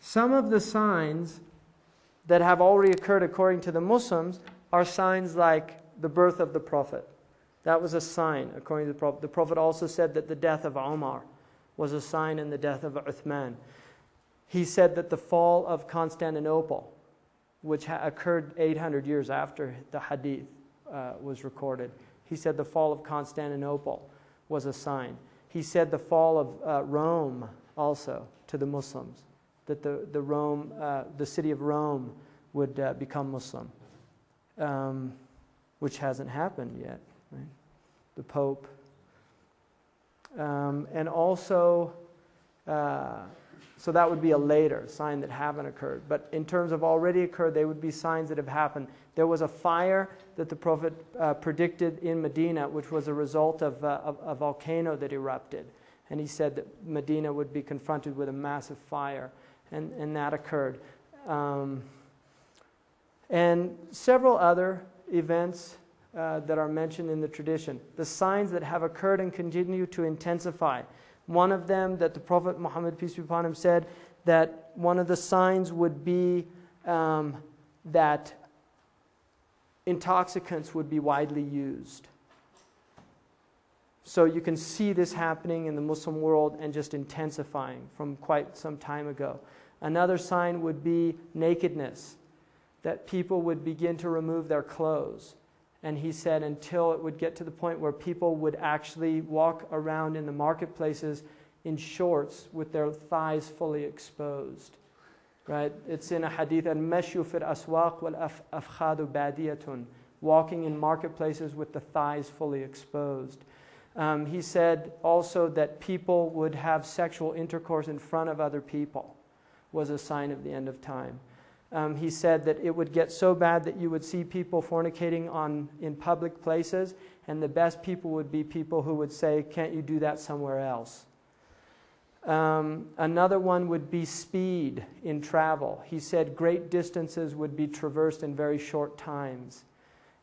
Some of the signs that have already occurred according to the Muslims are signs like the birth of the Prophet. That was a sign according to the Prophet. The Prophet also said that the death of Umar was a sign, and the death of Uthman. He said that the fall of Constantinople, which occurred 800 years after the hadith was recorded, he said the fall of Constantinople was a sign. He said the fall of Rome also to the Muslims, that the city of Rome would become Muslim, which hasn't happened yet. Right? The Pope. And also, so that would be a later sign that haven't occurred. But in terms of already occurred, they would be signs that have happened. There was a fire that the Prophet predicted in Medina, which was a result of a volcano that erupted. And he said that Medina would be confronted with a massive fire. And that occurred. And several other events that are mentioned in the tradition. The signs that have occurred and continue to intensify. One of them that the Prophet Muhammad, peace be upon him, said that one of the signs would be that intoxicants would be widely used. So you can see this happening in the Muslim world and just intensifying from quite some time ago. Another sign would be nakedness, that people would begin to remove their clothes. And he said until it would get to the point where people would actually walk around in the marketplaces in shorts with their thighs fully exposed. Right? It's in a hadith, al-mashyu fil aswaq wal afkhadu badiyatun, walking in marketplaces with the thighs fully exposed. He said also that people would have sexual intercourse in front of other people was a sign of the end of time. He said that it would get so bad that you would see people fornicating in public places, and the best people would be people who would say, can't you do that somewhere else? Another one would be speed in travel. He said great distances would be traversed in very short times.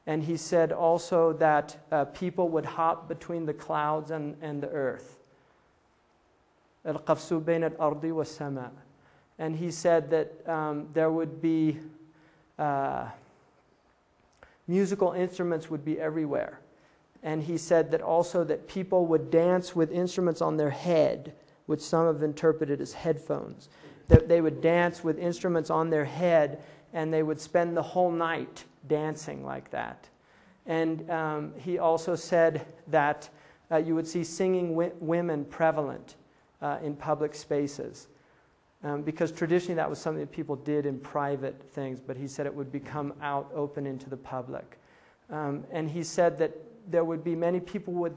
And he said also that people would hop between the clouds and the earth. Al-qafsu bayna al-ardi was-sama'. And he said that there would be musical instruments would be everywhere. And he said that also that people would dance with instruments on their head, which some have interpreted as headphones. That they would dance with instruments on their head, and they would spend the whole night dancing like that. And he also said that you would see singing women prevalent in public spaces. Because traditionally that was something that people did in private things, but he said it would become out open into the public. And he said that there would be many people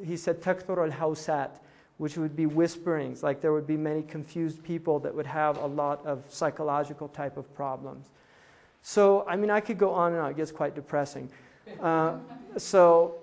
he said takthur al-hawsat, which would be whisperings, like there would be many confused people that would have a lot of psychological type of problems. So, I mean, I could go on and on, it gets quite depressing. So